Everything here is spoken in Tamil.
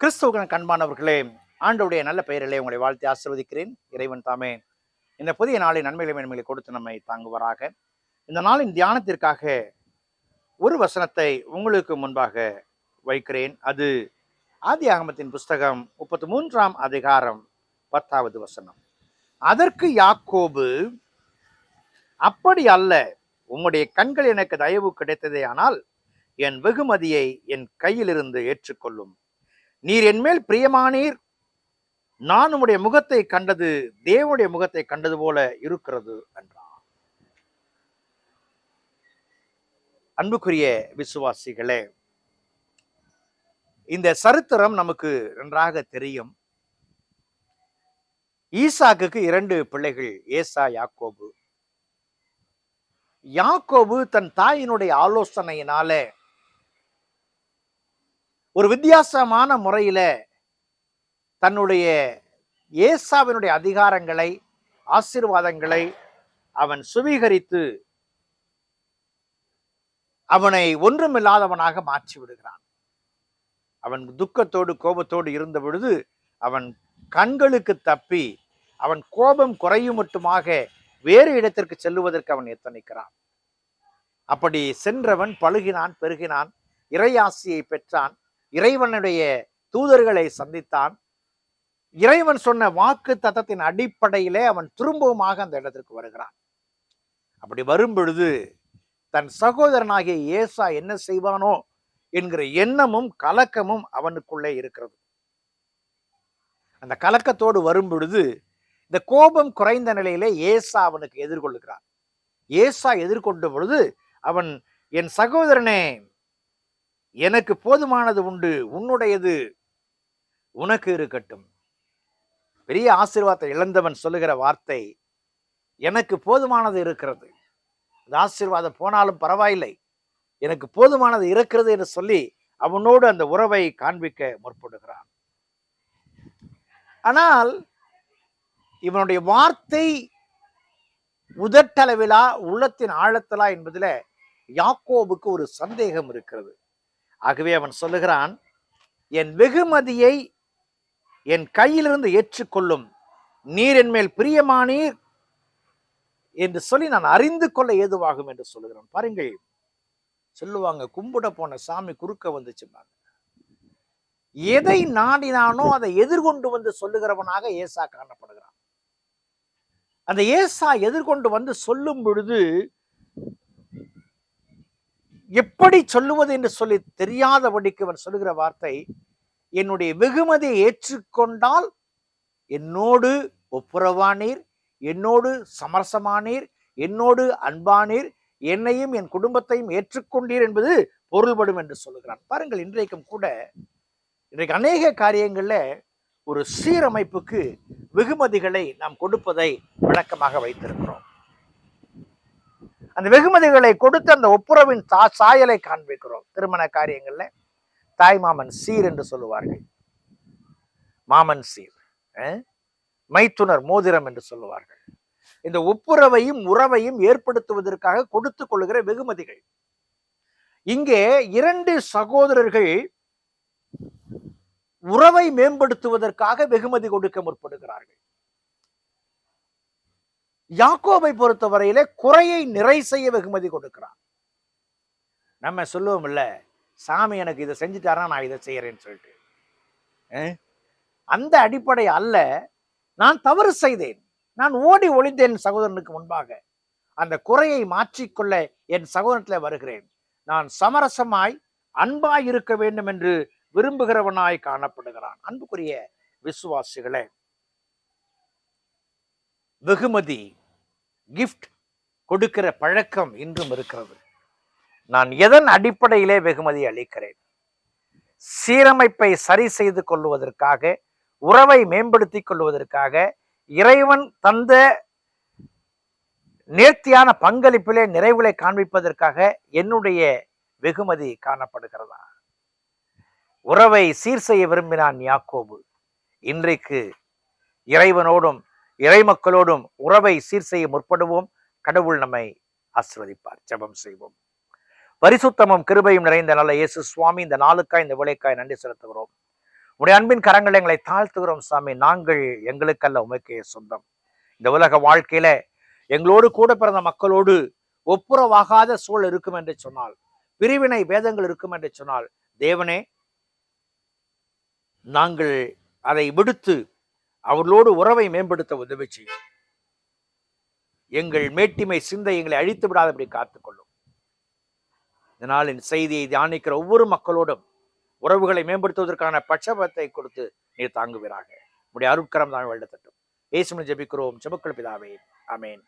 கிறிஸ்துவுக்கு அன்பானவர்களே, ஆண்டவருடைய நல்ல பெயரிலே உங்களை வாழ்த்தி ஆசீர்வதிக்கிறேன். இறைவன் தாமே இந்த புதிய நாளின் நன்மைகளை மேன்மைகளை கொடுத்து நம்மை தாங்குவாராக. இந்த நாளின் தியானத்திற்காக ஒரு வசனத்தை உங்களுக்கு முன்பாக வைக்கிறேன். அது ஆதியாகமத்தின் புஸ்தகம் 33ஆம் அதிகாரம் 10வது வசனம். அதற்கு யாக்கோபு, அப்படி அல்ல, உம்முடைய கண்கள் எனக்கு தயவு கிடைத்ததே, ஆனால் என் வெகுமதியை என் கையிலிருந்து ஏற்றுக்கொள்ளும். நீர் என்மேல் பிரியமானீர், நான் உம்முடைய முகத்தை கண்டது தேவனுடைய முகத்தை கண்டது போல இருக்கிறது என்றார். அன்புக்குரிய விசுவாசிகளே, இந்த சரித்திரம் நமக்கு நன்றாக தெரியும். ஈசாக்குக்கு 2 பிள்ளைகள், ஏசா, யாக்கோபு. யாக்கோபு தன் தாயினுடைய ஆலோசனையினால ஒரு வித்தியாசமான முறையில தன்னுடைய ஏசாவினுடைய அதிகாரங்களை, ஆசீர்வாதங்களை அவன் சுவீகரித்து அவனை ஒன்றுமில்லாதவனாக மாற்றி விடுகிறான். அவன் துக்கத்தோடு கோபத்தோடு இருந்த பொழுது அவன் கண்களுக்கு தப்பி அவன் கோபம் குறையும் மட்டுமாக வேறு இடத்திற்கு செல்லுவதற்கு அவன் எத்தனிக்கிறான். அப்படி சென்றவன் பழுகினான், பெருகினான், இறையாசியை பெற்றான், இறைவனுடைய தூதர்களை சந்தித்தான். இறைவன் சொன்ன வாக்கு தத்தத்தின் அடிப்படையிலே அவன் திரும்பவுமாக அந்த இடத்திற்கு வருகிறான். அப்படி வரும் பொழுது தன் சகோதரனாகிய ஏசா என்ன செய்வானோ என்கிற எண்ணமும் கலக்கமும் அவனுக்குள்ளே இருக்கிறது. அந்த கலக்கத்தோடு வரும் பொழுது இந்த கோபம் குறைந்த நிலையிலே ஏசா அவனுக்கு எதிர்கொள்ளுகிறான். ஏசா எதிர்கொண்ட பொழுது அவன், என் சகோதரனே, எனக்கு போதுமானது உண்டு, உன்னுடையது உனக்கு இருக்கட்டும். பெரிய ஆசீர்வாதத்தை இழந்தவன் சொல்லுகிற வார்த்தை, எனக்கு போதுமானது இருக்கிறது, அந்த ஆசீர்வாதம் போனாலும் பரவாயில்லை, எனக்கு போதுமானது இருக்கிறது என்று சொல்லி அவனோடு அந்த உறவை காண்பிக்க முற்படுகிறான். ஆனால் இவனுடைய வார்த்தை உதட்டளவிலா உள்ளத்தின் ஆழத்தலா என்பதில் யாக்கோபுக்கு ஒரு சந்தேகம் இருக்கிறது. ஆகவே அவன் சொல்லுகிறான், என் வெகுமதியை என் கையிலிருந்து ஏற்றுக்கொள்ளும், நீர் என் மேல் பிரியமானீர் என்று சொல்லி நான் அறிந்து கொள்ள ஏதுவாகும் என்று சொல்லுகிறான். பாருங்கள், சொல்லுவாங்க, கும்பிட போன சாமி குறுக்க வந்துச்சுப்பாங்க. எதை நாடினானோ அதை எதிர்கொண்டு வந்து சொல்லுகிறவனாக ஏசா காணப்படுகிறான். அந்த ஏசா எதிர்கொண்டு வந்து சொல்லும் பொழுது எப்படி சொல்லுவது என்று சொல்லி தெரியாதபடிக்கு அவன் சொல்லுகிற வார்த்தை, என்னுடைய வெகுமதியை ஏற்றுக்கொண்டால் என்னோடு ஒப்புரவானீர், என்னோடு சமரசமானீர், என்னோடு அன்பானீர், என்னையும் என் குடும்பத்தையும் ஏற்றுக்கொண்டீர் என்பது பொருள்படும் என்று சொல்லுகிறான். பாருங்கள், இன்றைக்கும் கூட இன்றைக்கு அநேக காரியங்கள்ல ஒரு சீரமைப்புக்கு வெகுமதிகளை நாம் கொடுப்பதை வழக்கமாக வைத்திருக்கிறோம். அந்த வெகுமதிகளை கொடுத்து அந்த ஒப்புரவின் சாயலை காண்பிக்கிறோம். திருமண காரியங்கள்ல தாய் மாமன் சீர் என்று சொல்லுவார்கள், மாமன் சீர், மைத்துனர் மோதிரம் என்று சொல்லுவார்கள். இந்த ஒப்புரவையும் உறவையும் ஏற்படுத்துவதற்காக கொடுத்து கொள்ளுகிற வெகுமதிகள். இங்கே 2 சகோதரர்கள் உறவை மேம்படுத்துவதற்காக வெகுமதி கொடுக்க முற்படுகிறார்கள். யாக்கோபை பொறுத்தவரையிலே குறையை நிறை செய்ய வெகுமதி கொடுக்கிறான். நம்ம சொல்லுவோம் இல்ல, சாமி எனக்கு இதை செஞ்சுட்டாரா நான் இதை செய்யறேன்னு சொல்லிட்டு. அந்த அடிப்படை அல்ல. நான் தவறு செய்தேன், நான் ஓடி ஒளிந்தேன் சகோதரனுக்கு முன்பாக, அந்த குறையை மாற்றிக்கொள்ள என் சகோதரத்தில் வருகிறேன், நான் சமரசமாய் அன்பாய் இருக்க வேண்டும் என்று விரும்புகிறவனாய் காணப்படுகிறான். அன்புக்குரிய விசுவாசிகளே, வெகுமதி, கிஃப்ட் கொடுக்கிற பழக்கம் இன்றும் இருக்கிறது. நான் எதன் அடிப்படையிலே வெகுமதி அளிக்கிறேன்? சீரமைப்பை சரி செய்து கொள்வதற்காக, உறவை மேம்படுத்திக் கொள்வதற்காக, இறைவன் தந்த நேர்த்தியான பங்களிப்பிலே நிறைவுகளை காண்பிப்பதற்காக என்னுடைய வெகுமதி காணப்படுகிறதா? உறவை சீர் செய்ய விரும்பினான் யாக்கோபு. இன்றைக்கு இறைவனோடும் இறைமக்களோடும் உறவை சீர் செய்ய முற்படுவோம். கடவுள் நம்மை ஆசீர்வதிப்பார். ஜெபம் செய்வோம். பரிசுத்தமும் கிருபையும் நிறைந்த நல்ல இயேசு சுவாமி, இந்த நாளுக்காய் இந்த வேளைக்காய் நன்றி செலுத்துகிறோம். உடைய அன்பின் கரங்களை எங்களை தாழ்த்துகிறோம் சாமி. நாங்கள் எங்களுக்கல்ல உமக்கே சொந்தம். இந்த உலக வாழ்க்கையில எங்களோடு கூட பிறந்த மக்களோடு ஒப்புரவாகாத சூழல் இருக்கும் என்று சொன்னால், பிரிவினை வேதங்கள் இருக்கும் என்று சொன்னால், தேவனே நாங்கள் அதை விடுத்து அவர்களோடு உறவை மேம்படுத்த உதவி செய்யும். எங்கள் மேட்டிமை சிந்தை எங்களை அழித்து விடாதபடி காத்துக்கொள்ளும். இதனால் இந்த செய்தியை தியானிக்கிற ஒவ்வொரு மக்களோடும் உறவுகளை மேம்படுத்துவதற்கான பட்சபத்தை கொடுத்து நீர் தாங்குவீராக. உடைய அருட்கரம் தான் வெள்ளத்தட்டும். இயேசுவின் ஜெபிக்கிறோம், ஜெபங்கள் பிதாவே, ஆமென்.